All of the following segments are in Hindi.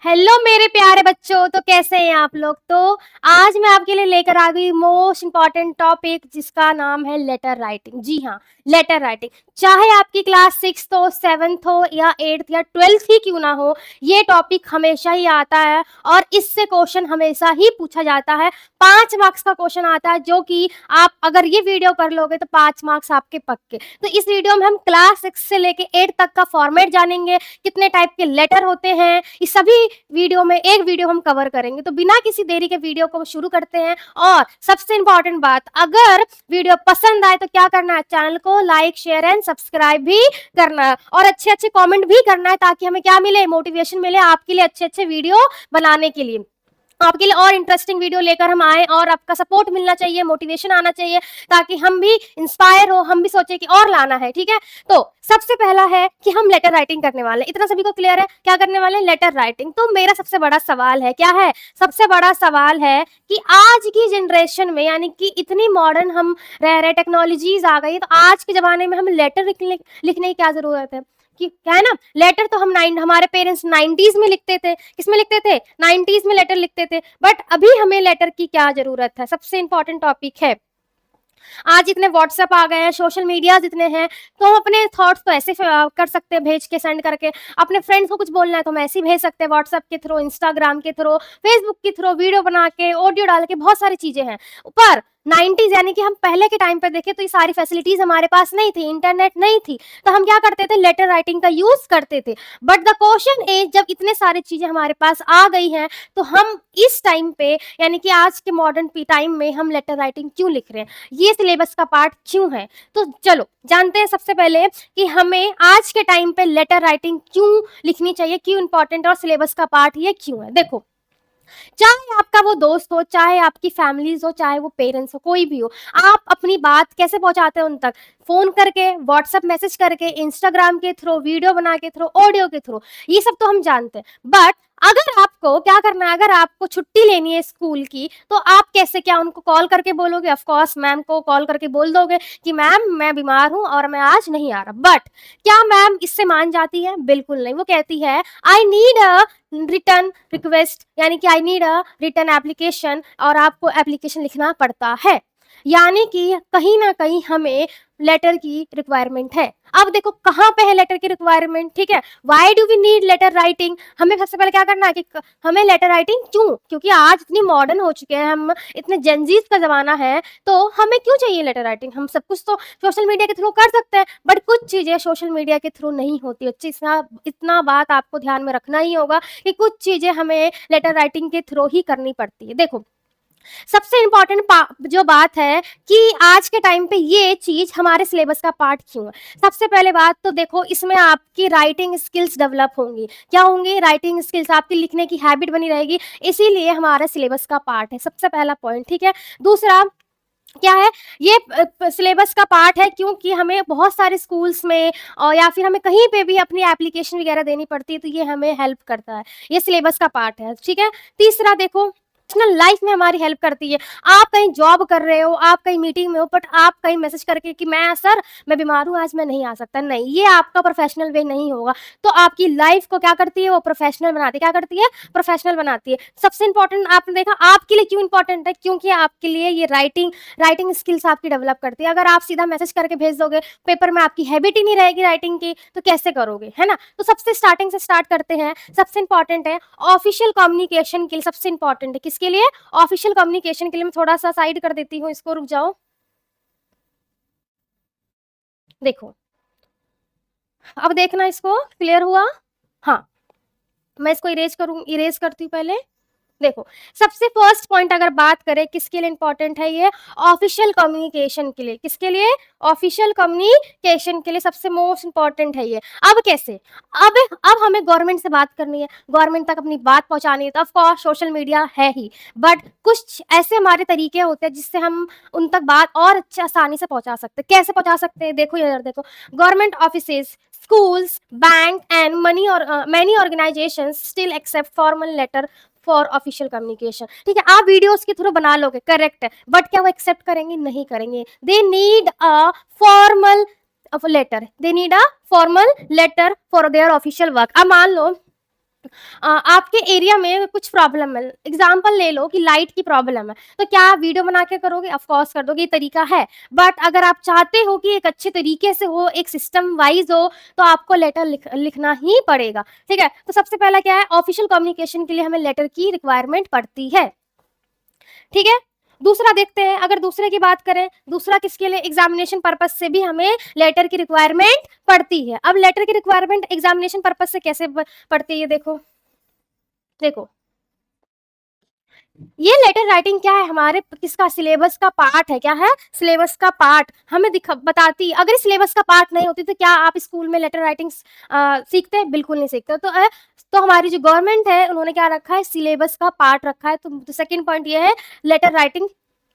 हेलो मेरे प्यारे बच्चों, तो कैसे हैं आप लोग। तो आज मैं आपके लिए लेकर आ गई मोस्ट इम्पॉर्टेंट टॉपिक जिसका नाम है लेटर राइटिंग। जी हाँ, लेटर राइटिंग। चाहे आपकी क्लास 6 हो, 7th हो या 8th या 12th ही क्यों ना हो, ये टॉपिक हमेशा ही आता है और इससे क्वेश्चन हमेशा ही पूछा जाता है। 5 मार्क्स का क्वेश्चन आता है, जो कि आप अगर ये वीडियो कर लोगे तो 5 मार्क्स आपके पक्के। तो इस वीडियो में हम क्लास 6 से लेके 8 तक का फॉर्मेट जानेंगे, कितने टाइप के लेटर होते हैं, इस सभी वीडियो में एक वीडियो हम कवर करेंगे। तो बिना किसी देरी के वीडियो को शुरू करते हैं। और सबसे इंपॉर्टेंट बात, अगर वीडियो पसंद आए तो क्या करना है, चैनल को लाइक शेयर एंड सब्सक्राइब भी करना है और अच्छे अच्छे कमेंट भी करना है, ताकि हमें क्या मिले, मोटिवेशन मिले आपके लिए अच्छे अच्छे वीडियो बनाने के लिए। आपके लिए और इंटरेस्टिंग वीडियो लेकर हम आए और आपका सपोर्ट मिलना चाहिए, मोटिवेशन आना चाहिए, ताकि हम भी इंस्पायर हो, हम भी सोचे कि और लाना है। ठीक है, तो सबसे पहला है कि हम लेटर राइटिंग करने वाले हैं। इतना सभी को क्लियर है क्या करने वाले हैं, लेटर राइटिंग। तो मेरा सबसे बड़ा सवाल है, क्या है, सबसे बड़ा सवाल है कि आज की जनरेशन में, यानी कि इतनी मॉडर्न हम रह रहे, टेक्नोलॉजीज आ गई, तो आज के जमाने में हम लेटर लिखने की क्या जरूरत है। कि क्या है ना, लेटर तो हमारे पेरेंट्स 90s में लिखते थे। किसमें लिखते थे, 90s में लेटर लिखते थे। बट अभी हमें लेटर की क्या जरूरत है, सबसे इंपॉर्टेंट टॉपिक है। आज इतने व्हाट्सएप आ गए हैं, सोशल मीडिया जितने हैं, तो हम अपने थॉट्स तो ऐसे कर सकते हैं, भेज के, सेंड करके। अपने फ्रेंड्स को कुछ बोलना है तो हम ऐसे ही भेज सकते हैं, व्हाट्सएप के थ्रू, इंस्टाग्राम के थ्रू, फेसबुक के थ्रू, वीडियो बना के, ऑडियो डाल के, बहुत सारी चीजें हैं। पर 90s यानी कि हम पहले के टाइम पे देखें तो ये सारी फैसिलिटीज हमारे पास नहीं थी, इंटरनेट नहीं थी, तो हम क्या करते थे, लेटर राइटिंग का यूज करते थे। बट द क्वेश्चन इज, जब इतने सारी चीजें हमारे पास आ गई हैं, तो हम इस टाइम पे, यानी कि आज के मॉडर्न टाइम में हम लेटर राइटिंग क्यों लिख रहे हैं, ये सिलेबस का पार्ट क्यों है। तो चलो जानते हैं सबसे पहले कि हमें आज के टाइम पे लेटर राइटिंग क्यों लिखनी चाहिए, क्यों इंपॉर्टेंट, और सिलेबस का पार्ट ये क्यों है। देखो, चाहे आपका वो दोस्त हो, चाहे आपकी फैमिलीज हो, चाहे वो पेरेंट्स हो, कोई भी हो, आप अपनी बात कैसे पहुंचाते हो उन तक, फोन करके, व्हाट्सएप मैसेज करके, इंस्टाग्राम के थ्रू, वीडियो बना के थ्रू, ऑडियो के थ्रू, ये सब तो हम जानते हैं। बट अगर आपको क्या करना है, अगर आपको छुट्टी लेनी है स्कूल की, तो आप कैसे, क्या उनको कॉल करके बोलोगे, ऑफ कोर्स मैम को कॉल करके बोल दोगे कि मैम मैं बीमार हूं और मैं आज नहीं आ रहा। बट क्या मैम इससे मान जाती है, बिल्कुल नहीं। वो कहती है I need a return request, यानी कि I need a return application, और आपको एप्लीकेशन लिखना पड़ता है। यानी कि कहीं ना कहीं हमें लेटर की रिक्वायरमेंट है। अब देखो कहाँ पे है लेटर की रिक्वायरमेंट, ठीक है। Why do we need letter writing, हमें सबसे पहले क्या करना है कि हमें लेटर राइटिंग क्यों, क्योंकि आज इतनी मॉडर्न हो चुके हैं हम, इतने जेनजीज का जमाना है, तो हमें क्यों चाहिए लेटर राइटिंग। हम सब कुछ तो सोशल मीडिया के थ्रू कर सकते हैं, बट कुछ चीजें सोशल मीडिया के थ्रू नहीं होती। बच्चे इतना बात आपको ध्यान में रखना ही होगा कि कुछ चीजें हमें लेटर राइटिंग के थ्रू ही करनी पड़ती है। देखो, सबसे इंपॉर्टेंट जो बात है कि आज के टाइम पे ये चीज हमारे सिलेबस का पार्ट क्यों है। सबसे पहले बात तो देखो, इसमें आपकी राइटिंग स्किल्स डेवलप होंगी। क्या होंगी, राइटिंग स्किल्स, आपकी लिखने की हैबिट बनी रहेगी, इसीलिए हमारे सिलेबस का पार्ट है, सबसे पहला पॉइंट, ठीक है। दूसरा क्या है, ये सिलेबस का पार्ट है क्योंकि हमें बहुत सारे स्कूल्स में और या फिर हमें कहीं पे भी अपनी एप्लीकेशन वगैरह देनी पड़ती है, तो ये हमें हेल्प करता है, ये सिलेबस का पार्ट है, ठीक है। तीसरा देखो, पर्सनल लाइफ में हमारी हेल्प करती है। आप कहीं जॉब कर रहे हो, आप कहीं मीटिंग में हो, बट आप कहीं मैसेज करके कि मैं सर मैं बीमार हूँ, आज मैं नहीं आ सकता, नहीं, ये आपका प्रोफेशनल वे नहीं होगा। तो आपकी लाइफ को क्या करती है, वो प्रोफेशनल बनाती है। क्या करती है, प्रोफेशनल बनाती है। सबसे इंपॉर्टेंट आपने देखा आपके लिए क्यों इंपॉर्टेंट है, क्योंकि आपके लिए ये राइटिंग स्किल्स आपकी डेवलप करती है। अगर आप सीधा मैसेज करके भेज दोगे, पेपर में आपकी हैबिट ही नहीं रहेगी राइटिंग की, तो कैसे करोगे, है ना। तो सबसे स्टार्टिंग से स्टार्ट करते हैं। सबसे इंपॉर्टेंट है ऑफिशियल कम्युनिकेशन के लिए, सबसे इंपॉर्टेंट है किसके लिए, ऑफिशियल कम्युनिकेशन के लिए। मैं थोड़ा सा साइड कर देती हूँ इसको, रुक जाओ। देखो, अब देखना, इसको क्लियर हुआ। हाँ, मैं इसको इरेज करती हूँ पहले। देखो, सबसे फर्स्ट पॉइंट अगर बात करें किसके लिए इंपॉर्टेंट है, ये ऑफिशियल कम्युनिकेशन के लिए। किसके लिए, ऑफिशियल कम्युनिकेशन के लिए सबसे मोस्ट इंपॉर्टेंट है ये। अब कैसे, अब हमें गवर्नमेंट से बात करनी है, गवर्नमेंट तक अपनी बात पहुंचानी है, तो ऑफ कोर्स सोशल मीडिया है ही, बट कुछ ऐसे हमारे तरीके होते हैं जिससे हम उन तक बात और अच्छे आसानी से पहुंचा सकते हैं। कैसे पहुंचा सकते हैं, देखो यार, देखो, government offices, schools, bank and many organizations still accept formal letter for official communication, ठीक है। आप वीडियोस के थ्रू बना लोगे, करेक्ट है, बट क्या वो एक्सेप्ट करेंगे, नहीं करेंगे। They need a formal letter, they need a formal letter for their official work. अब मान लो आपके एरिया में कुछ प्रॉब्लम है, एग्जाम्पल ले लो कि लाइट की प्रॉब्लम है, तो क्या आप वीडियो बना के करोगे? ऑफ कोर्स कर दोगे, ये तरीका है। बट अगर आप चाहते हो कि एक अच्छे तरीके से हो, एक सिस्टम वाइज हो, तो आपको लेटर लिखना ही पड़ेगा, ठीक है। तो सबसे पहला क्या है, ऑफिशियल कम्युनिकेशन के लिए हमें लेटर की रिक्वायरमेंट पड़ती है, ठीक है। दूसरा देखते हैं, अगर दूसरे की बात करें, दूसरा किसके लिए, एग्जामिनेशन पर्पज से भी हमें लेटर की रिक्वायरमेंट पड़ती है। अब लेटर की रिक्वायरमेंट एग्जामिनेशन पर्पज से कैसे पड़ती है, देखो देखो ये लेटर राइटिंग क्या है, हमारे किसका, सिलेबस का पार्ट है। क्या है? सिलेबस का पार्ट हमें बताती है। अगर सिलेबस का पार्ट नहीं होती तो क्या आप स्कूल में लेटर राइटिंग सीखते हैं? बिल्कुल नहीं सीखते। तो हमारी जो गवर्नमेंट है उन्होंने क्या रखा है, सिलेबस का पार्ट रखा है। तो सेकंड पॉइंट ये है लेटर राइटिंग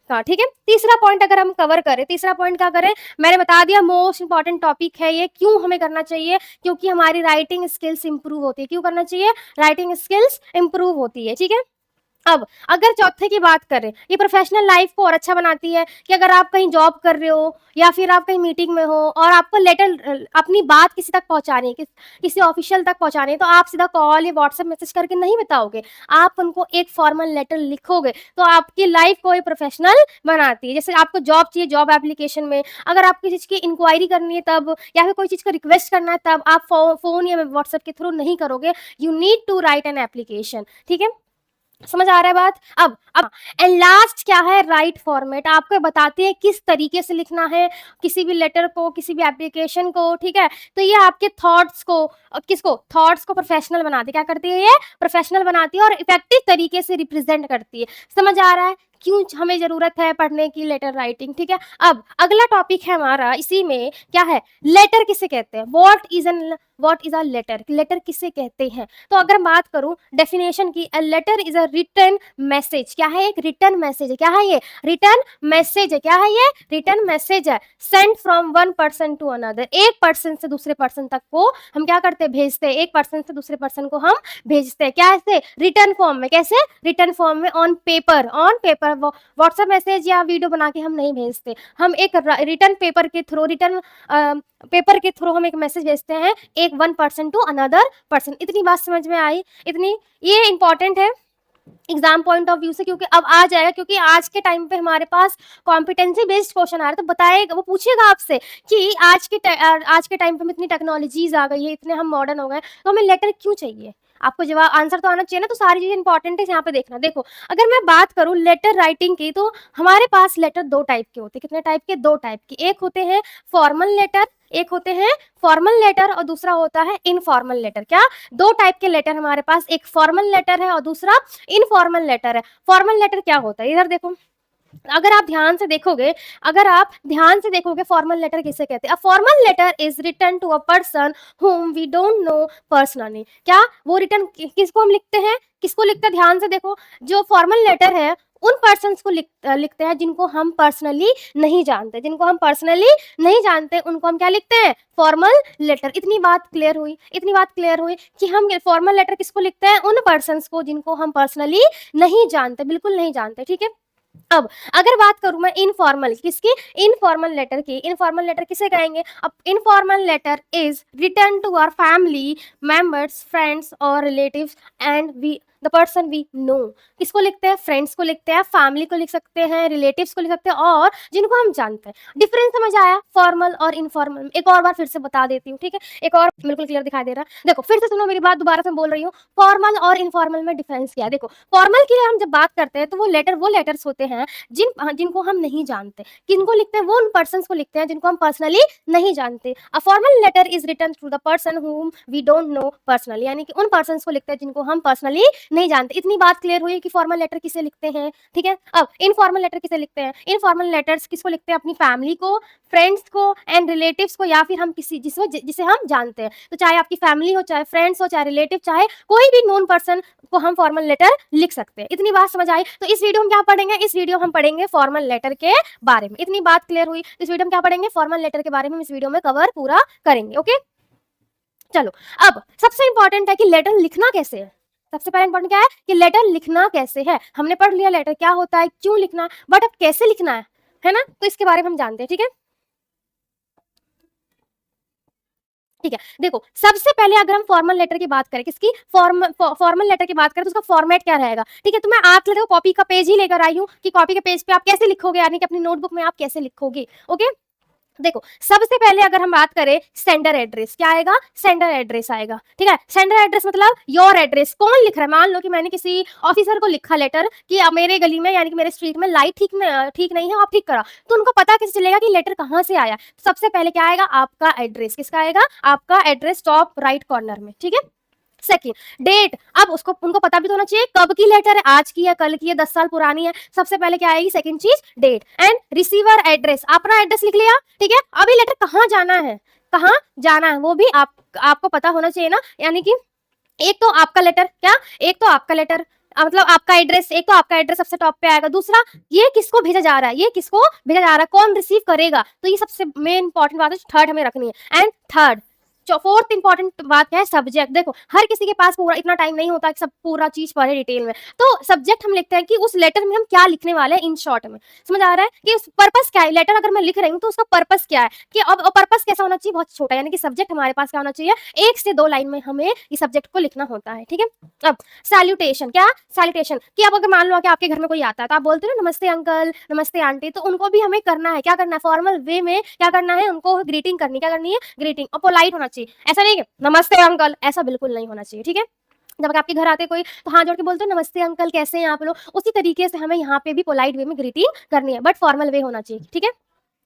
का, ठीक है। तीसरा पॉइंट अगर हम कवर करें, तीसरा पॉइंट क्या करें, मैंने बता दिया मोस्ट इंपॉर्टेंट टॉपिक है ये। क्यों हमें करना चाहिए? क्योंकि हमारी राइटिंग स्किल्स इंप्रूव होती है। क्यों करना चाहिए? राइटिंग स्किल्स इंप्रूव होती है, ठीक है। अब अगर चौथे की बात करें, ये प्रोफेशनल लाइफ को और अच्छा बनाती है कि अगर आप कहीं जॉब कर रहे हो या फिर आप कहीं मीटिंग में हो और आपको लेटर अपनी बात किसी तक पहुंचानी है, किसी ऑफिशियल तक पहुंचानी है, तो आप सीधा कॉल या व्हाट्सएप मैसेज करके नहीं बताओगे, आप उनको एक फॉर्मल लेटर लिखोगे। तो आपकी लाइफ को ये प्रोफेशनल बनाती है। जैसे आपको जॉब चाहिए, जॉब एप्लीकेशन में अगर आपकी चीज़ की इंक्वायरी करनी है तब, या फिर कोई चीज़ का रिक्वेस्ट करना है तब आप फोन या व्हाट्सएप के थ्रू नहीं करोगे। You need to write an application, ठीक है। समझ आ रहा है बात? अब एंड लास्ट क्या है, राइट फॉर्मेट आपको बताती है किस तरीके से लिखना है किसी भी लेटर को, किसी भी एप्लीकेशन को, ठीक है। तो ये आपके थॉट्स को किसको, थॉट्स को प्रोफेशनल बनाती है। क्या करती है? ये प्रोफेशनल बनाती है और इफेक्टिव तरीके से रिप्रेजेंट करती है। समझ आ रहा है क्यों हमें जरूरत है पढ़ने की लेटर राइटिंग, ठीक है। अब अगला टॉपिक है हमारा, इसी में क्या है, लेटर किसे कहते हैं, what is a letter, letter किसे कहते हैं। तो अगर बात करूं डेफिनेशन की, a letter is a written message. क्या है? एक रिटन मैसेज है। क्या है ये? रिटन मैसेज है। क्या है ये? रिटन मैसेज है। Sent from one person to another, एक पर्सन से दूसरे पर्सन तक को हम क्या करते हैं, भेजते हैं। एक पर्सन से दूसरे पर्सन को हम भेजते हैं, क्या ऐसे, रिटर्न फॉर्म में। कैसे? रिटर्न फॉर्म में, on paper, on paper. WhatsApp message या वीडियो बना के हम नहीं भेजते, हम एक रिटर्न पेपर के थ्रू, रिटर्न पेपर के थ्रू हम एक मैसेज भेजते हैं, एक one person to another person. इतनी बात समझ में आई? इतनी ये इंपॉर्टेंट है एग्जाम पॉइंट ऑफ व्यू से, क्योंकि अब आ जाएगा, क्योंकि आज के टाइम पे हमारे पास कॉम्पिटेंसी बेस्ड क्वेश्चन आ रहा है। तो बताएगा, वो पूछेगा आपसे कि आज के टाइम पे इतनी टेक्नोलॉजीज आ गई है, इतने हम मॉडर्न हो गए, तो हमें लेटर क्यों चाहिए? आपको जवाब आंसर तो आना चाहिए ना। तो सारी चीजें इंपॉर्टेंट है, यहाँ पे देखना। देखो अगर मैं बात करूं लेटर राइटिंग की, तो हमारे पास लेटर दो टाइप के होते हैं। कितने टाइप के? दो टाइप के। एक होते हैं फॉर्मल लेटर, एक होते हैं फॉर्मल लेटर, और दूसरा होता है इनफॉर्मल लेटर। क्या? दो टाइप के लेटर हमारे पास, एक फॉर्मल लेटर है और दूसरा इनफॉर्मल लेटर है। फॉर्मल लेटर क्या होता है, इधर देखो, अगर आप ध्यान से देखोगे, अगर आप ध्यान से देखोगे फॉर्मल लेटर किसे कहते हैं। A formal letter is written to a person whom we don't know personally। क्या? वो रिटर्न किसको हम लिखते हैं, किसको लिखते हैं? ध्यान से देखो, जो फॉर्मल लेटर है उन पर्सन को लिखते हैं जिनको हम पर्सनली नहीं जानते, जिनको हम पर्सनली नहीं जानते उनको हम क्या लिखते हैं, फॉर्मल लेटर। इतनी बात क्लियर हुई? इतनी बात क्लियर हुई कि हम फॉर्मल लेटर किसको लिखते हैं, उन पर्सन को जिनको हम पर्सनली नहीं जानते, बिल्कुल नहीं जानते, ठीक है। अब अगर बात करूं मैं इनफॉर्मल किसकी, इनफॉर्मल लेटर की, इनफॉर्मल लेटर किसे कहेंगे। अब informal letter is written to our family members, friends और relatives and we the person we know. किसको लिखते हैं? फ्रेंड्स को लिखते हैं, फैमिली को लिख सकते हैं, रिलेटिव्स को लिख सकते हैं, और जिनको हम जानते हैं। डिफरेंस समझ आया फॉर्मल और इनफॉर्मल? एक और बार फिर से बता देती हूँ, ठीक है, एक और बिल्कुल क्लियर दिखाई दे रहा है। देखो फिर से सुनो मेरी बात, दोबारा से बोल रही हूँ, फॉर्मल और इनफॉर्मल में डिफरेंस क्या है। देखो फॉर्मल की हम जब बात करते हैं तो वो लेटर्स होते हैं जिनको हम नहीं जानते। किनको लिखते हैं? वो उन पर्सन को लिखते हैं जिनको हम पर्सनली नहीं जानते। A formal letter is written to the person whom we don't know personally, यानी कि उन पर्सन को लिखते हैं जिनको हम पर्सनली नहीं जानते। इतनी बात क्लियर हुई कि फॉर्मल लेटर किसे लिखते हैं, ठीक है। अब इनफॉर्मल लेटर किसे लिखते हैं? इनफॉर्मल लेटर्स किसको लिखते हैं? अपनी फैमिली को, फ्रेंड्स को एंड रिलेटिव्स को, या फिर हम किसी जिसे हम जानते हैं। तो चाहे आपकी फैमिली हो, चाहे फ्रेंड्स हो, चाहे रिलेटिव, चाहे कोई भी नोन पर्सन को हम फॉर्मल लेटर लिख सकते हैं। इतनी बात समझ आई? तो इस वीडियो में क्या पढ़ेंगे, इस वीडियो हम पढ़ेंगे फॉर्मल लेटर के बारे में। इतनी बात क्लियर हुई? इस वीडियो में क्या पढ़ेंगे, फॉर्मल लेटर के बारे में इस वीडियो में कवर पूरा करेंगे, ओके। चलो अब सबसे इंपॉर्टेंट है कि लेटर लिखना कैसे है। सबसे पहले इंपॉर्टेंट क्या है कि लेटर लिखना कैसे है। हमने पढ़ लिया लेटर क्या होता है, क्यों लिखना है, बट अब कैसे लिखना है ना। तो इसके बारे में हम जानते हैं, ठीक है। ठीक है, देखो सबसे पहले अगर हम फॉर्मल लेटर की बात करें, किसकी फॉर्मल लेटर की बात करें, तो उसका फॉर्मेट क्या रहेगा। ठीक है, तो मैं आपके लिए कॉपी का पेज ही लेकर आई हूँ कि कॉपी के पेज पे आप कैसे लिखोगे, यानी कि अपनी नोटबुक में आप कैसे लिखोगे। ओके, देखो सबसे पहले अगर हम बात करें सेंडर एड्रेस, क्या आएगा, सेंडर एड्रेस आएगा। ठीक है, सेंडर एड्रेस मतलब योर एड्रेस, कौन लिख रहा है। मान लो कि मैंने किसी ऑफिसर को लिखा लेटर कि मेरे गली में यानी कि मेरे स्ट्रीट में लाइट ठीक नहीं है, आप ठीक करा, तो उनको पता कैसे चलेगा कि लेटर कहाँ से आया। सबसे पहले क्या आएगा, आपका एड्रेस, किसका आएगा, आपका एड्रेस टॉप राइट कॉर्नर में। ठीक है, सेकेंड डेट, अब उसको उनको पता भी तो होना चाहिए कब की लेटर है, आज की है, कल की है, 10 साल पुरानी है। सबसे पहले क्या आएगी, सेकंड चीज डेट। एंड रिसीवर एड्रेस, अपना एड्रेस लिख लिया। ठीक है, अभी लेटर कहाँ जाना है, कहाँ जाना है वो भी आपको पता होना चाहिए ना। यानी कि एक तो आपका लेटर, क्या, एक तो आपका लेटर मतलब आपका एड्रेस, एक तो आपका एड्रेस सबसे टॉप पे आएगा, दूसरा ये किसको भेजा जा रहा है, ये किसको भेजा जा रहा है, कौन रिसीव करेगा, तो ये सबसे मेन इंपॉर्टेंट बात है, थर्ड हमें रखनी है। एंड थर्ड फोर्थ इंपॉर्टेंट बात है सब्जेक्ट। देखो हर किसी के पास पूरा इतना टाइम नहीं होता कि सब पूरा चीज पढ़े डिटेल में, तो सब्जेक्ट हम लिखते हैं कि उस लेटर में हम क्या लिखने वाले हैं इन शॉर्ट में। समझ आ रहा है कि उस पर्पस क्या है, लेटर अगर मैं लिख रही हूँ तो उसका पर्पस क्या है, कि अब पर्पस कैसा होना चाहिए, बहुत छोटा, यानी कि सब्जेक्ट हमारे पास क्या होना चाहिए, 1 से 2 लाइन में हमें इस सब्जेक्ट को लिखना होता है। ठीक है, अब सैल्यूटेशन, क्या सैल्यूटेशन, कि अब अगर मान लो कि आपके घर में कोई आता है तो आप बोलते हो नमस्ते अंकल, नमस्ते आंटी, तो उनको भी हमें करना है, क्या करना है, फॉर्मल वे में क्या करना है, उनको ग्रीटिंग करनी, क्या करनी है, ग्रीटिंग, और पोलाइट होना चाहिए। ऐसा नहीं है नमस्ते अंकल, ऐसा बिल्कुल नहीं होना चाहिए। ठीक है, जब आपके घर आते कोई तो हाथ जोड़ के बोलते हो नमस्ते अंकल कैसे हैं आप लोग, उसी तरीके से हमें यहाँ पे भी पोलाइट वे में ग्रीटिंग करनी है, बट फॉर्मल वे होना चाहिए। ठीक है,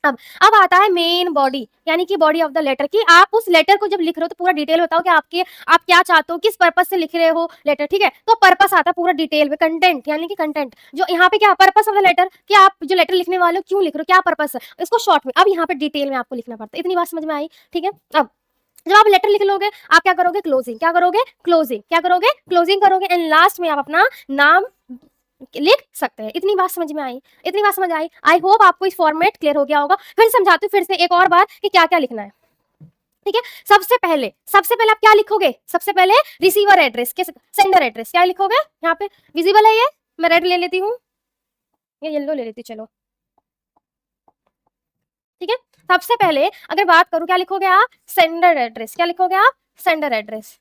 अब आता है मेन बॉडी, यानी कि बॉडी ऑफ द लेटर, कि आप उस लेटर को जब लिख रहे हो तो पूरा डिटेल बताओ कि आप क्या चाहते हो, किस पर्पस से लिख रहे हो लेटर। ठीक है, तो पर्पस आता है पूरा डिटेल में, कंटेंट यानी कि कंटेंट, जो यहाँ पे क्या पर्पस ऑफ द लेटर, कि आप जो लेटर लिखने वाले हो क्यों लिख रहे हो, क्या पर्पस है, इसको शॉर्ट में। अब यहाँ पे डिटेल में आपको लिखना पड़ता है। इतनी बात समझ में आई। ठीक है, अब जब आप लेटर लिख लोगे आप क्या करोगे, क्लोजिंग, क्या करोगे, क्लोजिंग, क्या करोगे, क्लोजिंग करोगे, एंड लास्ट में आप अपना नाम लिख सकते हैं। इतनी बात समझ में आई, इतनी बात समझ आई। आई होप आपको इस फॉर्मेट क्लियर हो गया होगा। फिर समझाती हूँ फिर से एक और बार कि क्या क्या लिखना है। ठीक है, सबसे पहले आप क्या लिखोगे, सबसे पहले रिसीवर एड्रेस के सेंडर एड्रेस क्या लिखोगे, यहाँ पे विजिबल है ये, मैं रेड ले लेती हूँ, ये येलो ले लेती, चलो ठीक है। सबसे पहले अगर बात करूं क्या लिखोगे आप, सेंडर एड्रेस, क्या लिखोगे आप, सेंडर एड्रेस।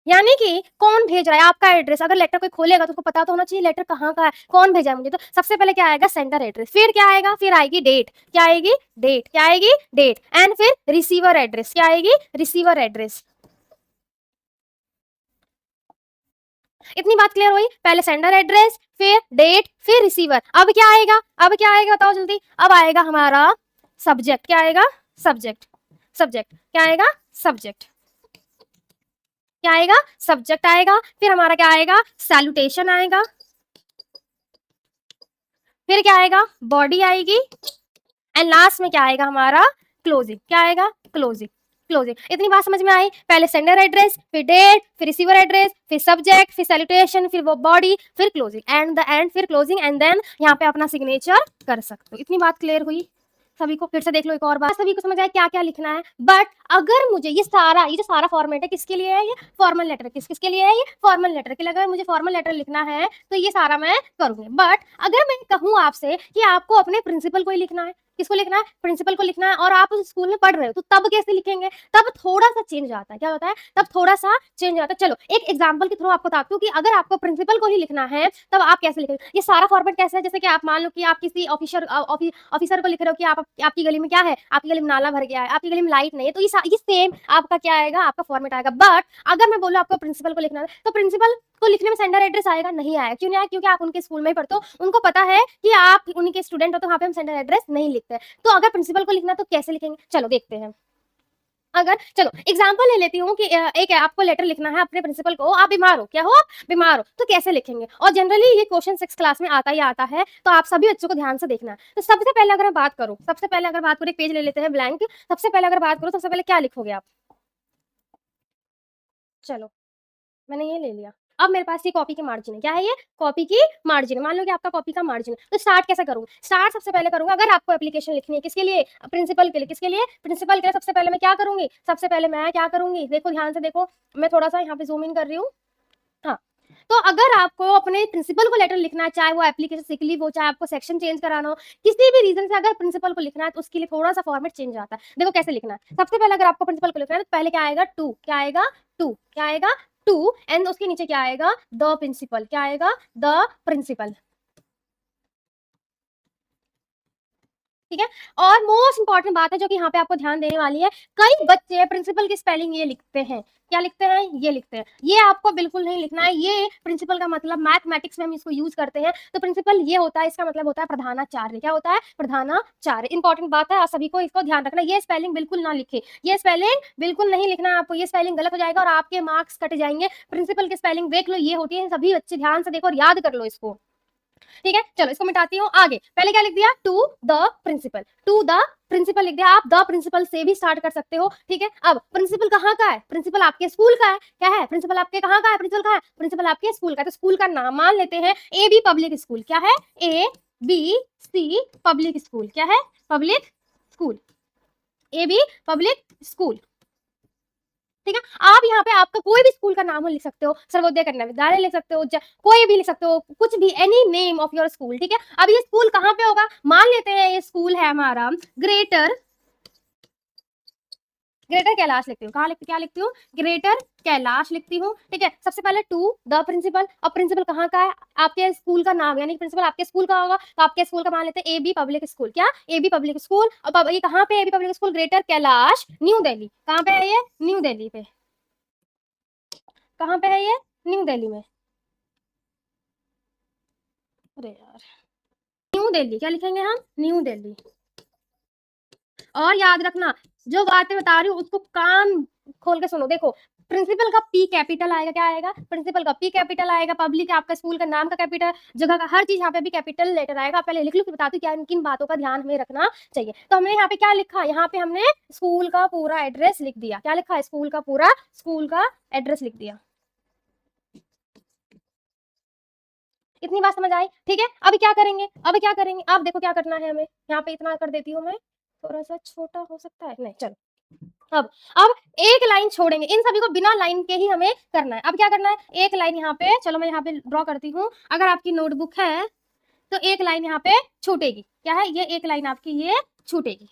यानी कि कौन भेज रहा है, आपका एड्रेस। अगर लेटर कोई खोलेगा तो उसको पता तो होना चाहिए लेटर कहाँ का है, कौन भेजा है मुझे। तो सबसे पहले क्या आएगा, सेंडर एड्रेस, फिर क्या आएगा, फिर आएगी डेट, क्या आएगी, डेट, क्या आएगी, डेट, एंड फिर रिसीवर एड्रेस, क्या आएगी, रिसीवर एड्रेस। इतनी बात क्लियर हुई, पहले सेंडर एड्रेस, फिर डेट, फिर रिसीवर। अब क्या आएगा, अब क्या आएगा बताओ जल्दी, अब आएगा हमारा सब्जेक्ट, क्या आएगा, सब्जेक्ट, सब्जेक्ट क्या आएगा, सब्जेक्ट क्या आएगा, सब्जेक्ट आएगा। फिर हमारा क्या आएगा, सैल्यूटेशन आएगा, फिर क्या आएगा, बॉडी आएगी, एंड लास्ट में क्या आएगा हमारा, क्लोजिंग, क्या आएगा, क्लोजिंग, क्लोजिंग। इतनी बात समझ में आई, पहले सेंडर एड्रेस, फिर डेट, फिर रिसीवर एड्रेस, फिर सब्जेक्ट, फिर सैल्यूटेशन, फिर वो बॉडी, फिर क्लोजिंग, एंड द एंड, फिर क्लोजिंग, एंड देन यहाँ पे अपना सिग्नेचर कर सकते हो। इतनी बात क्लियर हुई सभी को, फिर से देख लो एक और बार, सभी को समझ आया क्या क्या लिखना है। बट अगर मुझे ये जो सारा फॉर्मेट है किसके लिए है, ये फॉर्मल लेटर, किसके लिए है, ये फॉर्मल लेटर के लिए। अगर मुझे फॉर्मल लेटर लिखना है तो ये सारा मैं करूंगी। बट अगर मैं कहूँ आपसे कि आपको अपने प्रिंसिपल को ही लिखना है, किसको लिखना है, प्रिंसिपल को लिखना है, और आप उस स्कूल में पढ़ रहे हो, तो तब कैसे लिखेंगे, तब थोड़ा सा चेंज आता है। क्या होता है, तब थोड़ा सा चेंज आता है। चलो एक एग्जांपल के थ्रू आपको बताती हूँ कि अगर आपको प्रिंसिपल को ही लिखना है तब आप कैसे लिखेंगे। ये सारा फॉर्मेट कैसा है, जैसे कि आप मान लो कि आप किसी ऑफिसर को लिख रहे हो कि आपकी गली में क्या है, आपकी गली में नाला भर गया है, आपकी गली में लाइट नहीं है, तो ये सेम आपका क्या आएगा, आपका फॉर्मेट आएगा। बट अगर मैं बोलूँ आपको प्रिंसिपल को लिखना है तो प्रिंसिपल को लिखने में सेंडर एड्रेस आएगा, नहीं आएगा। क्यों नहीं आएगा, क्योंकि आप उनके स्कूल में ही पढ़ते हो, उनको पता है कि आप उनके स्टूडेंट हो, तो वहाँ पे हम सेंडर एड्रेस नहीं लिखते। तो अगर प्रिंसिपल को लिखना तो कैसे लिखेंगे, चलो देखते हैं। अगर चलो एग्जाम्पल ले लेती हूँ कि एक आपको लेटर लिखना है अपने प्रिंसिपल को, आप बीमार हो, क्या हो, बीमार हो, तो कैसे लिखेंगे। और जनरली ये क्वेश्चन 6 क्लास में आता ही आता है, तो आप सभी बच्चों को ध्यान से देखना है। तो सबसे पहले अगर मैं बात करूँ, सबसे पहले अगर बात करूँ, एक पेज ले लेते हैं ब्लैंक। सबसे पहले अगर बात करूँ, सबसे पहले क्या लिखोगे आप, चलो मैंने ये ले लिया। अब मेरे पास ये कॉपी की मार्जिन है, क्या है ये, कॉपी की मार्जिन है। मान लो कि आपका कॉपी का मार्जिन है, तो स्टार्ट कैसे करूँ, स्टार्ट सबसे पहले करूंगा अगर आपको एप्लीकेशन लिखनी है, किसके लिए, प्रिंसिपल के लिए, किसके लिए, प्रिंसिपल के लिए। सबसे पहले मैं क्या करूंगी, सबसे पहले मैं क्या करूंगी, देखो ध्यान से देखो, मैं थोड़ा सा यहाँ पे जूम इन कर रही हूँ। हाँ, तो अगर आपको अपने प्रिंसिपल को लेटर लिखना है, चाहे वो एप्लीकेशन सिक लीव हो, चाहे आपको सेक्शन चेंज कराना हो, किसी भी रीजन से अगर प्रिंसिपल को लिखना है तो उसके लिए थोड़ा सा फॉर्मेट चेंज आता है। देखो कैसे लिखना है। सबसे पहले अगर आपको प्रिंसिपल को लिखना है तो पहले क्या आएगा, टू, क्या आएगा, टू, क्या आएगा, टू, एंड उसके नीचे क्या आएगा, द प्रिंसिपल, क्या आएगा, द प्रिंसिपल। ठीक है। और मोस्ट इंपॉर्टेंट बात है जो कि यहाँ पे आपको ध्यान देने वाली है, कई बच्चे प्रिंसिपल की स्पेलिंग ये लिखते हैं, क्या लिखते हैं, ये लिखते हैं। ये आपको बिल्कुल नहीं लिखना है। ये प्रिंसिपल का मतलब मैथमेटिक्स में हम इसको यूज करते हैं, तो प्रिंसिपल ये होता है, इसका मतलब होता है प्रधानाचार्य। क्या होता है, प्रधानाचार्य। इंपॉर्टेंट बात है, सभी को इसको ध्यान रखना। ये स्पेलिंग बिल्कुल ना लिखे, ये स्पेलिंग बिल्कुल नहीं लिखना है आपको। ये स्पेलिंग गलत हो जाएगा और आपके मार्क्स कट जाएंगे। प्रिंसिपल की स्पेलिंग देख लो, ये होती है। सभी बच्चे ध्यान से देखो और याद कर लो इसको। ठीक है, चलो इसको मिटाती हूँ। आगे पहले क्या लिख दिया, to the principal, to the principal लिख दिया। आप द प्रिंसिपल से भी स्टार्ट कर सकते हो। ठीक है, अब प्रिंसिपल कहाँ का है, प्रिंसिपल आपके स्कूल का है। क्या है, प्रिंसिपल आपके कहाँ का है, प्रिंसिपल कहाँ है, प्रिंसिपल आपके स्कूल का है। तो स्कूल का नाम मान लेते हैं ए बी पब्लिक स्कूल। क्या है, A B C public school. क्या है, public school, A B public school. ठीक है, आप यहाँ पे आपका कोई भी स्कूल का नाम लिख सकते हो, सर्वोदय कन्या विद्यालय लिख सकते हो, कोई भी लिख सकते हो, कुछ भी, any name of your school. ठीक है, अब ये स्कूल कहाँ पे होगा, मान लेते हैं ये स्कूल है हमारा ग्रेटर, ग्रेटर कैलाश लिखती हूँ। कहाँ लिखती, क्या लिखती हूँ, ग्रेटर कैलाश लिखती हूँ। ठीक है, सबसे पहले टू द प्रिंसिपल। अब प्रिंसिपल कहाँ का है, आपके स्कूल का नाम, यानी प्रिंसिपल आपके स्कूल का होगा, तो आपके स्कूल का मान लेते हैं ए बी पब्लिक स्कूल। क्या, ए बी पब्लिक स्कूल। अब ये कहाँ पे, A B public school, greater Kailash, new Delhi. कहाँ पे है ये, न्यू दिल्ली पे। कहाँ पे है ये, न्यू दिल्ली में। अरे यार, न्यू दिल्ली, क्या लिखेंगे हम, न्यू दिल्ली। और याद रखना, जो बातें बता रही हूँ उसको कान खोल के सुनो। देखो, प्रिंसिपल का पी कैपिटल आएगा, क्या आएगा, प्रिंसिपल का पी कैपिटल आएगा, पब्लिक आपका स्कूल का नाम का कैपिटल, जगह का, हर चीज यहाँ पे भी कैपिटल लेटर आएगा। पहले लिख लो, फिर बताती हूँ क्या किन बातों का ध्यान हमें रखना चाहिए। तो हमने यहाँ पे क्या लिखा, यहाँ पे हमने स्कूल का पूरा एड्रेस लिख दिया। क्या लिखा है, स्कूल का पूरा, स्कूल का एड्रेस लिख दिया। इतनी बात समझ आई। ठीक है, अब क्या करेंगे, अब क्या करेंगे, अब देखो क्या करना है हमें। यहाँ पे इतना कर देती हूँ मैं, थोड़ा सा छोटा हो सकता है, नहीं चलो। अब एक लाइन छोड़ेंगे, इन सभी को बिना लाइन के ही हमें करना है। अब क्या करना है, एक लाइन यहाँ पे, चलो मैं यहाँ पे ड्रॉ करती हूँ। अगर आपकी नोटबुक है तो एक लाइन यहाँ पे छूटेगी। क्या है, ये एक लाइन आपकी ये छूटेगी।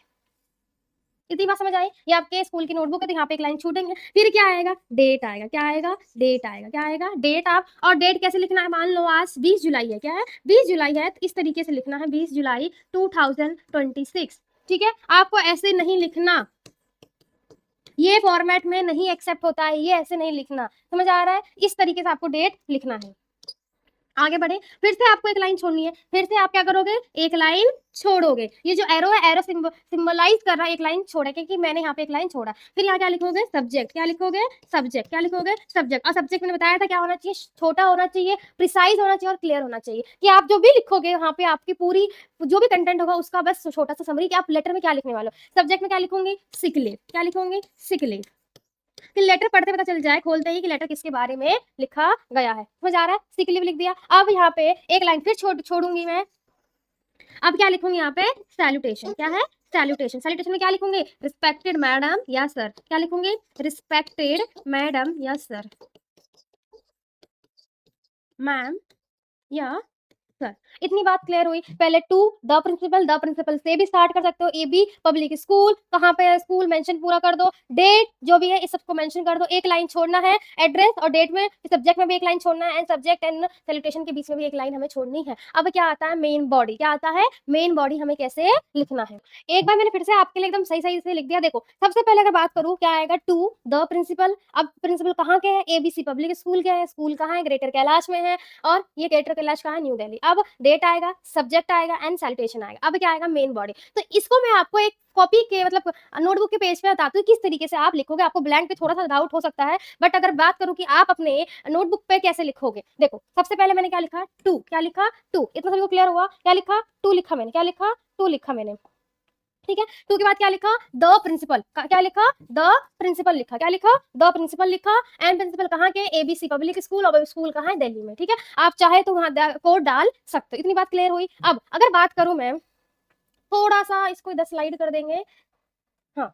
इतनी बात समझ आई। ये आपके स्कूल की नोटबुक है तो यहाँ पे एक लाइन छूटेंगे। फिर क्या आएगा, डेट आएगा। क्या आएगा, डेट आएगा। क्या आएगा, डेट। आप, और डेट कैसे लिखना है, मान लो आज 20 जुलाई है। क्या है, 20 जुलाई है, तो इस तरीके से लिखना है, 20 जुलाई 2026। ठीक है, आपको ऐसे नहीं लिखना, ये फॉर्मेट में नहीं एक्सेप्ट होता है, ये ऐसे नहीं लिखना। समझ आ रहा है, इस तरीके से आपको डेट लिखना है। आगे बढ़े, फिर से आपको एक लाइन छोड़नी है। फिर से आप क्या करोगे, एक लाइन छोड़ोगे। ये जो एरो है, एरो सिंबलाइज कर रहा है एक लाइन छोड़े, क्योंकि मैंने यहाँ पे एक लाइन छोड़ा। फिर यहाँ क्या लिखोगे, सब्जेक्ट। क्या लिखोगे, सब्जेक्ट। क्या लिखोगे, सब्जेक्ट। और सब्जेक्ट मैंने बताया था क्या होना चाहिए, छोटा होना चाहिए, प्रिसाइज होना चाहिए और क्लियर होना चाहिए, कि आप जो भी लिखोगे वहाँ पे आपकी पूरी जो भी कंटेंट होगा उसका बस छोटा सा समरी, कि आप लेटर में क्या लिखने वाले हो। सब्जेक्ट में क्या लिखोगे, सिक लीव। क्या लिखोगे, सिक लीव। कि लेटर पढ़ते पता चल जाए, खोलते ही, कि लेटर किसके बारे में लिखा गया है। समझ आ रहा है, सिक लीव लिख दिया। अब यहाँ पे एक लाइन फिर छोड़ूंगी मैं। अब क्या लिखूंगी यहाँ पे, सैल्यूटेशन। क्या है, सैल्यूटेशन। सैल्यूटेशन में क्या लिखूंगी, रिस्पेक्टेड मैडम या सर। क्या लिखूंगी, रिस्पेक्टेड मैडम या सर, मैम या सर। इतनी बात क्लियर हुई। पहले टू द प्रिंसिपल से भी स्टार्ट कर सकते हो, ए बी पब्लिक स्कूल, कहाँ पे है स्कूल मेंशन पूरा कर दो, डेट जो भी है इस सबको मेंशन कर दो, एक लाइन छोड़ना है एड्रेस और डेट में, सब्जेक्ट में भी एक लाइन छोड़ना है, एंड सब्जेक्ट एंड सैल्यूटेशन के बीच में भी एक लाइन हमें छोड़नी है। अब क्या आता है, मेन बॉडी। क्या आता है, मेन बॉडी हमें कैसे लिखना है। एक बार मैंने फिर से आपके लिए एकदम सही सही से लिख दिया। देखो, सबसे पहले अगर बात करूँ, क्या आएगा, टू द प्रिंसिपल। अब प्रिंसिपल कहाँ के है, एबीसी पब्लिक स्कूल के है, स्कूल कहाँ है, ग्रेटर कैलाश में है, और ये ग्रेटर कैलाश कहाँ है, न्यू दिल्ली। अब डेट आएगा, सब्जेक्ट आएगा एंड सैल्यूटेशन आएगा। अब क्या आएगा, मेन बॉडी। तो इसको मैं आपको एक कॉपी के मतलब नोटबुक के पेज पे बताती हूँ किस तरीके से आप लिखोगे। आपको ब्लैंक पे थोड़ा सा डाउट हो सकता है, बट अगर बात करूँ कि आप अपने नोटबुक पे कैसे लिखोगे, देखो सबसे पहले मैंने क्या लिखा, टू। क्या लिखा, टू। इतना सभी को क्लियर हुआ, क्या लिखा, टू लिखा मैंने। क्या लिखा, टू लिखा मैंने। ठीक है, टू के बाद क्या लिखा, द प्रिंसिपल। क्या लिखा, द प्रिंसिपल लिखा। क्या लिखा, द प्रिंसिपल लिखा। एंड प्रिंसिपल कहाँ के, एबीसी पब्लिक स्कूल, और स्कूल कहाँ है, दिल्ली में। ठीक है, आप चाहे तो वहां कोड डाल सकते हो। इतनी बात क्लियर हुई। अब अगर बात करूं मैं, थोड़ा सा इसको इधर स्लाइड कर देंगे। हाँ,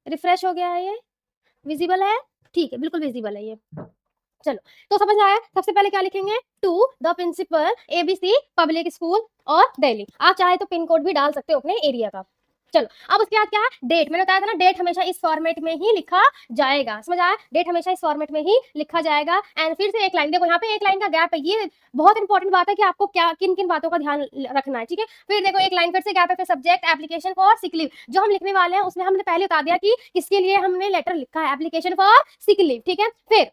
रिफ्रेश हो गया है, ये विजिबल है, ठीक है, बिल्कुल विजिबल है ये। चलो, तो समझ आया। सबसे पहले क्या लिखेंगे, to the principal ABC public school और दिल्ली। आप चाहे तो पिन कोड भी डाल सकते हो अपने एरिया का। चलो, अब उसके बाद क्या है, डेट। मैंने बताया था ना, डेट हमेशा इस फॉर्मेट में ही लिखा जाएगा। समझ आया, डेट हमेशा इस फॉर्मेट में ही लिखा जाएगा। एंड फिर से एक लाइन, देखो यहाँ पे एक लाइन का गैप है, ये बहुत इंपॉर्टेंट बात है कि आपको क्या किन किन बातों का ध्यान रखना है, ठीक है। फिर देखो एक लाइन फिर से गैप है, फिर subject application for sick leave. जो हम लिखने वाले हैं उसमें हमने पहले बता दिया कि किसके लिए हमने लेटर लिखा है, एप्लीकेशन फॉर सिक लीव, ठीक है। फिर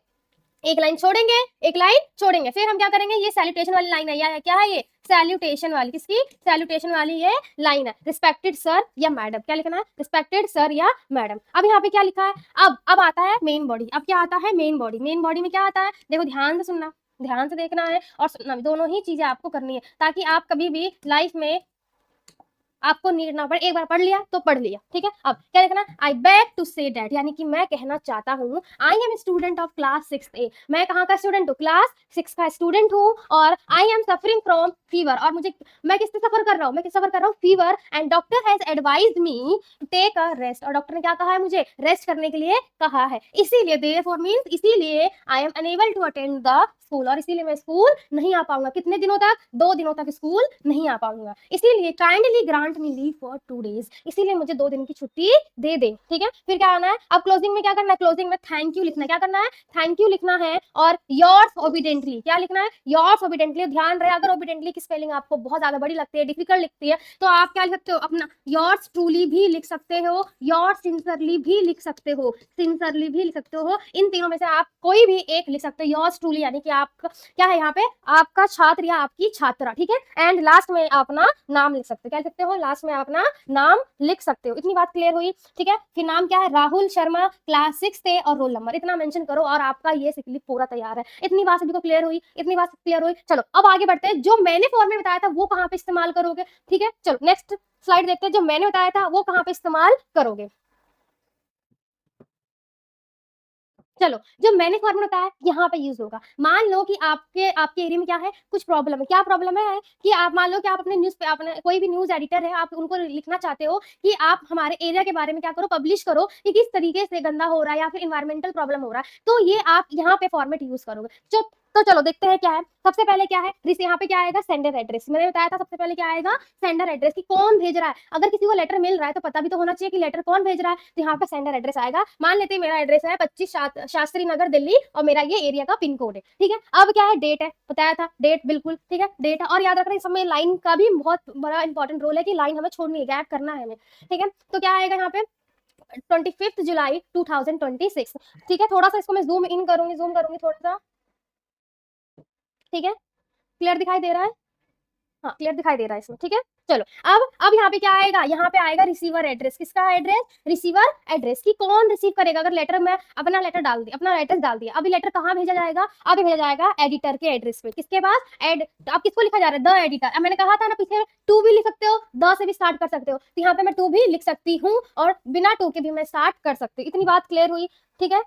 एक लाइन छोड़ेंगे, एक लाइन छोड़ेंगे, फिर हम क्या करेंगे, ये सैल्यूटेशन वाली लाइन है, या क्या है ये, सैल्यूटेशन वाली, किसकी, सैल्यूटेशन वाली ये लाइन है, रिस्पेक्टेड सर या मैडम। क्या लिखना है, रिस्पेक्टेड सर या मैडम। अब यहाँ पे क्या लिखा है, अब आता है मेन बॉडी। अब क्या आता है, मेन बॉडी। मेन बॉडी में क्या आता है, देखो ध्यान से सुनना, ध्यान से देखना है और सुनना, दोनों ही चीजें आपको करनी है, ताकि आप कभी भी लाइफ में आपको नीड ना पड़े। एक बार पढ़ लिया तो पढ़ लिया, ठीक है। अब क्या लिखना, आई बैक टू से दैट, यानी कि मैं कहना चाहता हूँ, I am student of class 6A। मैं कहाँ का स्टूडेंट हूँ, क्लास 6 का स्टूडेंट हूँ, और I am suffering from fever, और मुझे, मैं किससे सफर कर रहा हूँ, मैं किससे सफर कर रहा हूँ, fever, and doctor has advised me to take a rest, और डॉक्टर ने क्या कहा है, मुझे रेस्ट करने के लिए कहा है। इसीलिए देयरफॉर मींस इसीलिए I am unable to attend the school, और इसीलिए मैं स्कूल नहीं आ पाऊंगा। कितने दिनों तक, 2 दिनों तक स्कूल नहीं आ पाऊंगा। इसीलिए kindly grant me leave for 2 days, इसीलिए मुझे 2 दिन की छुट्टी दे दे, ठीक है। फिर क्या आना है, अब क्लोजिंग में क्या करना है, क्लोजिंग में थैंक यू लिखना है। क्या करना है, थैंक यू लिखना है, और योर्स ओबीडेंटली, क्या लिखना है, योर्स ओबीडेंटली। ध्यान रहे, अगर ओबीडेंटली की स्पेलिंग आपको बहुत ज्यादा बड़ी लगती है, डिफिकल्ट लिखती है, तो आप क्या लिख सकते हो, अपना योर्स ट्रूली भी लिख सकते हो, योर्स सिंसियरली भी लिख सकते हो, सिंसियरली भी लिख सकते हो। इन तीनों में से आप कोई भी एक लिख सकते हो। योर्स ट्रूली यानी कि आपका क्या है यहाँ पे, आपका छात्र या आपकी छात्रा, ठीक है। एंड लास्ट में अपना नाम लिख सकते हो। क्या लिख सकते हो, लास्ट में अपना नाम लिख सकते हो। इतनी बात क्लियर हुई, ठीक है। फिर नाम क्या है, राहुल शर्मा, क्लास 6A, और रोल नंबर इतना मेंशन करो, और आपका ये सिक लीव पूरा तैयार है। इतनी बात सभी को क्लियर हुई, इतनी बात क्लियर हुई। चलो अब आगे बढ़ते हैं, जो मैंने फॉर्मेट बताया था वो कहाँ पे इस्तेमाल करोगे, ठीक है। चलो नेक्स्ट स्लाइड देखते हैं, जो मैंने बताया था वो कहाँ पे इस्तेमाल करोगे। चलो, जो मैंने फॉर्मूला बताया यहाँ पे यूज होगा। मान लो कि आपके एरिया में क्या है, कुछ प्रॉब्लम है। क्या प्रॉब्लम है कि आप मान लो कि आप अपने न्यूज पे, अपने कोई भी न्यूज एडिटर है, आप उनको लिखना चाहते हो कि आप हमारे एरिया के बारे में क्या करो, पब्लिश करो कि किस तरीके से गंदा हो रहा है या फिर इन्वायरमेंटल प्रॉब्लम हो रहा है, तो ये आप यहाँ पे फॉर्मेट यूज करोगे। तो चलो देखते हैं क्या है। सबसे पहले क्या है, यहाँ पे क्या आएगा, सेंडर एड्रेस। मैंने बताया था सबसे पहले क्या आएगा, सेंडर एड्रेस, कि कौन भेज रहा है। अगर किसी को लेटर मिल रहा है तो पता भी तो होना चाहिए कि लेटर कौन भेज रहा है, तो यहाँ पे सेंडर एड्रेस आएगा। मान लेते हैं मेरा एड्रेस है 25 शास्त्री नगर दिल्ली, और मेरा ये एरिया का पिन कोड है, ठीक है। अब क्या है, डेट है, बताया था डेट, बिल्कुल ठीक है, डेट है। और याद रखना इस समय लाइन का भी बहुत बड़ा इंपॉर्टेंट रोल है, कि लाइन हमें छोड़नी है, गैप करना है हमें, ठीक है। तो क्या आएगा यहाँ पे, 25 जुलाई 2026, ठीक है। थोड़ा सा इसको मैं जूम करूंगी थोड़ा सा, ठीक है। क्लियर दिखाई दे रहा है, हाँ क्लियर दिखाई दे रहा है इसमें, ठीक है। चलो, अब यहाँ पे क्या आएगा, यहाँ पे आएगा रिसीवर एड्रेस। किसका एड्रेस, रिसीवर एड्रेस, की कौन रिसीव करेगा। अगर लेटर में अपना लेटर डाल दिया, अपना एड्रेस डाल दिया, अभी लेटर कहाँ भेजा जाएगा, अभी भेजा जाएगा एडिटर के एड्रेस पे। किसके पास, अब किसको लिखा जा रहा है, द एडिटर। अब मैंने कहा था ना पीछे, टू भी लिख सकते हो, द से भी स्टार्ट कर सकते हो, तो यहाँ पे मैं टू भी लिख सकती हूँ, और बिना टू के भी मैं स्टार्ट कर सकती हूँ। इतनी बात क्लियर हुई, ठीक है।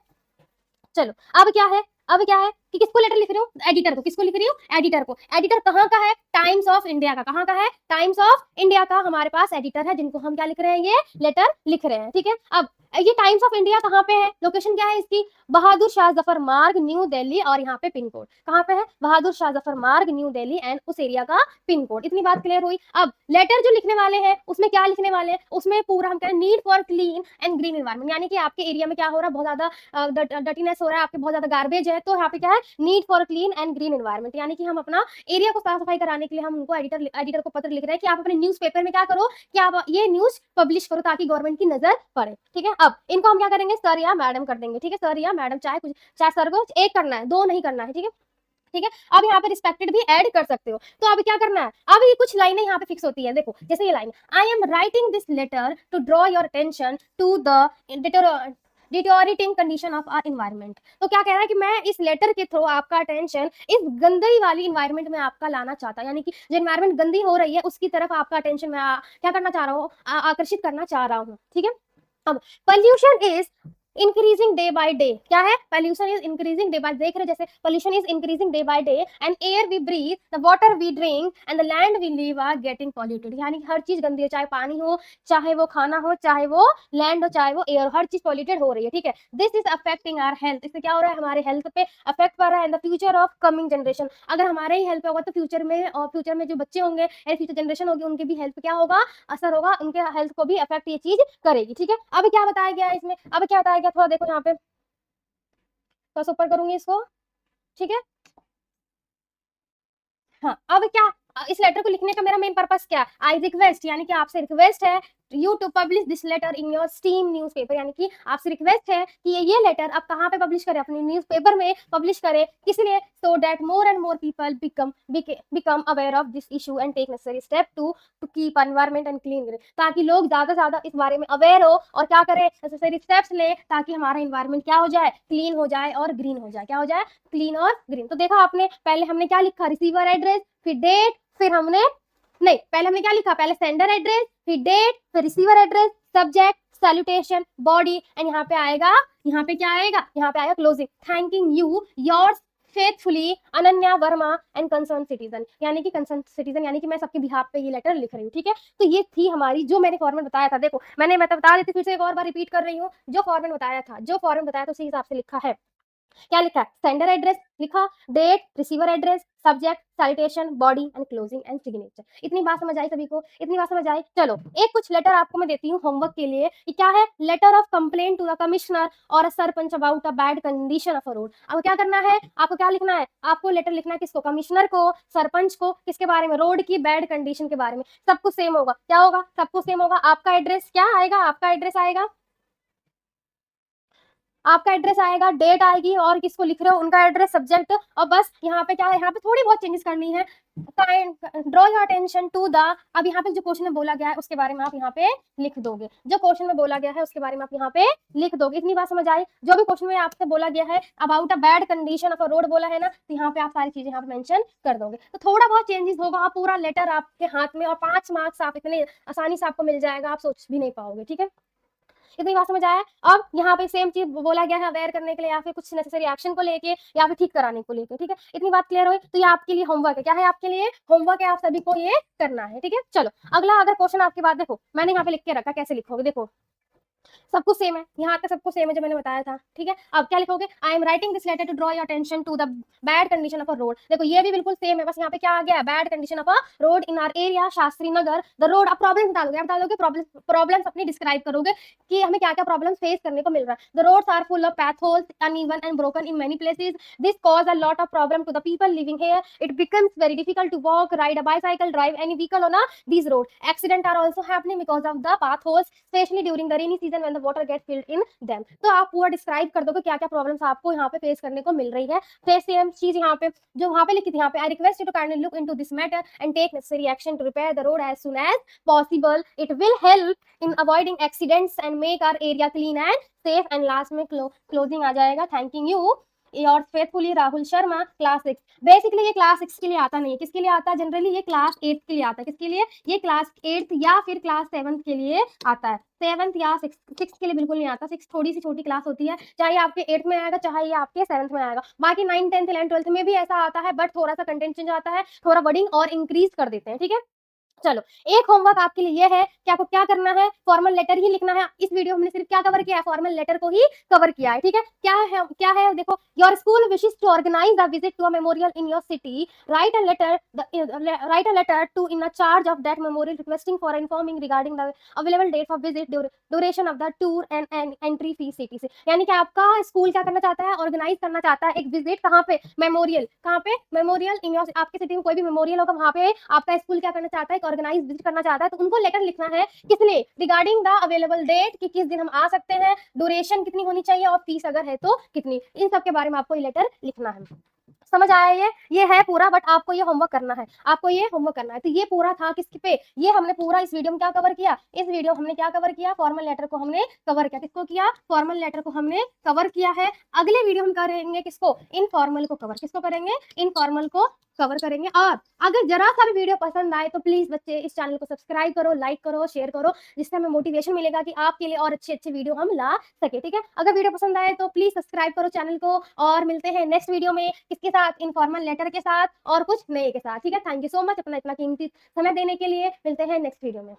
चलो, अब क्या है कि किसको लेटर लिख रही हूँ, एडिटर को। किसको लिख रही हूँ, एडिटर को। एडिटर कहाँ का है, टाइम्स ऑफ इंडिया का। कहाँ का है, टाइम्स ऑफ इंडिया का हमारे पास एडिटर है, जिनको हम क्या लिख रहे हैं, ये लेटर लिख रहे हैं, ठीक है। अब ये टाइम्स ऑफ इंडिया कहाँ पे है, लोकेशन क्या है इसकी, बहादुर शाह जफर मार्ग, न्यू दिल्ली, और यहाँ पे पिन कोड कहाँ पे है, बहादुर शाह जफर मार्ग, न्यू दिल्ली, एंड उस एरिया का पिन कोड। इतनी बात क्लियर हुई। अब लेटर जो लिखने वाले हैं उसमें क्या लिखने वाले हैं, उसमें पूरा हम कह रहे हैं, need for clean and green environment, यानी कि आपके एरिया में क्या हो रहा है, बहुत ज्यादा डर्टीनेस हो रहा है, आपके बहुत ज्यादा गार्बेज है, तो यहाँ पे क्या है, need for clean and green environment, यानी कि हम अपना एरिया को साफ सफाई कराने के लिए हम उनको एडिटर को पत्र लिख रहे हैं कि आप अपने न्यूज़पेपर में क्या करो, कि आप ये न्यूज पब्लिश करो, ताकि गवर्नमेंट की नजर पड़े, ठीक है। अब इनको हम क्या करेंगे, सर या मैडम कर देंगे, ठीक है। सर या मैडम, चाहे सर को एक करना है, दो नहीं करना है, ठीक है, ठीक है। अब यहाँ पे रिस्पेक्टेड भी ऐड कर सकते हो। तो अभी क्या करना है, अब ये कुछ लाइनें यहाँ पे फिक्स होती है, देखो जैसे ये line, I am writing this letter to draw your attention to the deteriorating condition of our environment. तो क्या कह रहा है कि मैं इस लेटर के थ्रू आपका अटेंशन इस गंदगी वाली इन्वायरमेंट में आपका लाना चाहता, यानी कि जो इन्वायरमेंट गंदी हो रही है उसकी तरफ आपका अटेंशन मैं क्या करना चाह रहा हूँ, आकर्षित करना चाह रहा हूँ, ठीक है। अब pollution is increasing day by day, क्या है, pollution is increasing day by, देख रहे जैसे pollution is increasing day by day, and air we breathe, the water we drink and the land we live are getting polluted, यानी हर चीज गंदी है, चाहे पानी हो, चाहे वो खाना हो, चाहे वो लैंड हो, चाहे वो एयर, हर चीज पॉल्यूटेड हो रही है, ठीक है। This is affecting our health, इससे क्या हो रहा है, हमारे हेल्थ पे अफेक्ट पड़ रहा है, and the future of coming generation, अगर हमारे ही हेल्थ पे होगा तो फ्यूचर में, और फ्यूचर में जो बच्चे होंगे या फ्यूचर जनरेशन होगी उनके भी हेल्थ पे क्या होगा, असर होगा, उनके हेल्थ को भी अफेक्ट ये चीज करेगी, ठीक है। अब क्या बताया गया है इसमें, अब क्या बताया गया, थोड़ा देखो यहाँ पे, थोड़ा ऊपर करूंगी इसको, ठीक है। हाँ, अब क्या, इस लेटर को लिखने का मेरा मेन पर्पस क्या है, आई रिक्वेस्ट, यानी कि आपसे रिक्वेस्ट है you to publish this letter in your esteemed newspaper, यानी कि आपसे रिक्वेस्ट है कि ये लेटर आप कहाँ पे पब्लिश करें, अपने न्यूज़पेपर में पब्लिश करें, किस लिए, so that more and more people become aware of this issue and take necessary step to keep environment and clean, ताकि लोग ज्यादा से ज्यादा इस बारे में अवेयर हो और क्या करें, नेसेसरी स्टेप्स ले, ताकि हमारा इन्वायरमेंट क्या हो जाए, क्लीन हो जाए और ग्रीन हो जाए, क्या हो जाए, क्लीन और ग्रीन। तो देखा आपने, पहले हमने क्या लिखा, रिसीवर एड्रेस, फिर डेट, फिर हमने, नहीं पहले हमने क्या लिखा, पहले सेंडर एड्रेस, फिर डेट, फिर receiver address, subject, salutation, body, and यहाँ पे आएगा, यहाँ पे क्या आएगा, यहाँ पे आएगा closing, thanking you yours faithfully Ananya Verma and concern citizen, यानी कि कंसर्न सिटीजन, यानी कि मैं सबके बिहाफ पे ये लेटर लिख रही हूँ, ठीक है। तो ये थी हमारी, जो मैंने फॉर्मेट बताया था, देखो मैंने, मैं बता देती फिर से एक और बार रिपीट कर रही हूँ, जो फॉर्मेट बताया था, जो फॉर्मेट बताया था उसी हिसाब से लिखा है, क्या लिखा है, सेंडर एड्रेस लिखा, date, receiver address, subject, salutation, body and closing and signature. इतनी बात समझ आई सभी को, इतनी बात समझ आई। चलो एक कुछ लेटर आपको मैं देती हूँ होमवर्क के लिए, ये क्या है, letter of complaint to the commissioner और a sarpanch about a bad condition of a road. अब क्या करना है, आपको क्या लिखना है, आपको लेटर लिखना है किसको, कमिश्नर को, सरपंच को, किसके बारे में, रोड की बैड कंडीशन के बारे में। सब कुछ सेम होगा, क्या होगा, सब कुछ सेम होगा, आपका एड्रेस क्या आएगा, आपका एड्रेस आएगा, आपका एड्रेस आएगा, डेट आएगी, और किसको लिख रहे हो उनका एड्रेस, सब्जेक्ट, और बस यहाँ पे क्या है, यहाँ पे थोड़ी बहुत चेंजेस करनी है, draw your attention to the, अब यहाँ पे जो क्वेश्चन में बोला गया है उसके बारे में आप यहाँ पे लिख दोगे, जो क्वेश्चन में बोला गया है उसके बारे में आप यहाँ पे लिख दोगे। इतनी बात समझ आई, जो भी क्वेश्चन में आपसे बोला गया है about a bad condition of a road बोला है ना, तो यहाँ पे आप सारी चीजें यहाँ पे मेंशन कर दोगे, तो थोड़ा बहुत चेंजेस होगा, आप पूरा लेटर आपके हाथ में, और 5 मार्क्स आप इतने आसानी से आपको मिल जाएगा, आप सोच भी नहीं पाओगे, ठीक है। इतनी बात समझ आया। अब यहाँ पे सेम चीज बोला गया है अवेयर करने के लिए, या फिर कुछ नेसेसरी एक्शन को लेके, या फिर ठीक कराने को लेके, ठीक है। इतनी बात क्लियर हुई, तो ये आपके लिए होमवर्क है, क्या है आपके लिए होमवर्क है, आप सभी को ये करना है, ठीक है। चलो अगला, अगर क्वेश्चन आपके बाद देखो मैंने यहाँ पे लिख के रखा, कैसे लिखोगे, देखो सब कुछ सेम है, यहाँ तक सब कुछ सेम है जो मैंने बताया था, ठीक है। अब क्या लिखोगे, I am writing this letter to draw your attention to the bad condition of a road, देखो ये भी बिल्कुल सेम है, बस यहाँ पे क्या आ गया, bad condition of a road in are area Shastri Nagar the road. अब प्रॉब्लम बता दोगे, बता दोगे प्रॉब्लम्स अपनी डिस्क्राइब करोगे कि हमें क्या क्या प्रॉब्लम फेस करने को मिल रहा है। The roads are full of potholes, uneven and broken in many places, this cause a lot of problem to the people living here, it becomes very difficult to walk, ride a bicycle, drive any vehicle on these road, accident are also happening because of the path holes, especially during the rainy season when the water gets filled in them। तो आप पूरा डिस्क्राइब कर दोगे क्या क्या प्रॉब्लम्स आपको यहाँ पे फेस करने को मिल रही है। फिर सेम चीज यहाँ पे जो वहाँ पे लिखी थी, यहाँ पे I request you to kindly look into this matter and take necessary action to repair the road as soon as possible, it will help in avoiding accidents and make our area clean and safe, and last में क्लोजिंग आ जाएगा, thanking you your faithfully Rahul Sharma class 6। Basically ये क्लास 6 के लिए आता नहीं है, किसके लिए आता है, जनरली ये क्लास 8 के लिए आता है, किसके लिए, ये क्लास 8 या फिर क्लास 7 के लिए आता है, 7th या 6 के लिए बिल्कुल नहीं आता। 6 थोड़ी सी छोटी क्लास होती है, चाहे आपके 8th में आएगा, चाहे ये आपके 7th में आएगा। बाकी 9, 10, 11, 12 में भी ऐसा आता है, बट थोड़ा सा कंटेंट चेंज आता है, थोड़ा वर्डिंग और इंक्रीज कर देते हैं, ठीक है। चलो एक होमवर्क आपके लिए ये है कि आपको क्या करना है, फॉर्मल लेटर ही लिखना है। इस वीडियो में हमने सिर्फ क्या कवर किया है, फॉर्मल लेटर को ही कवर किया है, ठीक है। क्या है देखो, your school wishes to organise a visit to a memorial in your city, write a letter to in a charge of that memorial requesting for informing regarding the available date for visit, duration of the tour and entry fee city से। यानी कि आपका स्कूल क्या करना चाहता है, ऑर्गेनाइज करना चाहता है एक विजिट, कहाँ पे, मेमोरियल, कहाँ पे, मेमोरियल इन योर, आपके सिटी में कोई भी मेमोरियल होगा वहाँ पे आपका स्कूल क्या करना चाहता है, ऑर्गेनाइज विजिट करना चाहता है। तो उनको लेटर लिखना है, किस लिए, रिगार्डिंग द अवेलेबल डेट, कि किस दिन हम आ सकते हैं, ड्यूरेशन कितनी होनी चाहिए, और फीस अगर है तो कितनी, इन सब के बारे में आपको ये लेटर लिखना है। समझ आया, ये है पूरा, बट आपको ये होमवर्क करना है, आपको ये होमवर्क करना है। तो ये पूरा था किसके पे, ये हमने पूरा इस वीडियो में क्या कवर किया, इस वीडियो हमने क्या कवर किया, फॉर्मल लेटर को हमने कवर किया, किसको किया, फॉर्मल लेटर को हमने कवर किया है। अगले वीडियो हम करेंगे किसको, इनफॉर्मल को कवर, किसको करेंगे, इनफॉर्मल को कवर करेंगे। और अगर जरा सा भी वीडियो पसंद आए तो प्लीज बच्चे इस चैनल को सब्सक्राइब करो, लाइक करो, शेयर करो, जिससे हमें मोटिवेशन मिलेगा कि आपके लिए और अच्छे अच्छे वीडियो हम ला सके। ठीक है, अगर वीडियो पसंद आए तो प्लीज सब्सक्राइब करो चैनल को, और मिलते हैं नेक्स्ट वीडियो में किसके साथ, इनफॉर्मल लेटर के साथ और कुछ नए के साथ। ठीक है, थैंक यू सो मच अपना इतना कीमती समय देने के लिए। मिलते हैं नेक्स्ट वीडियो में।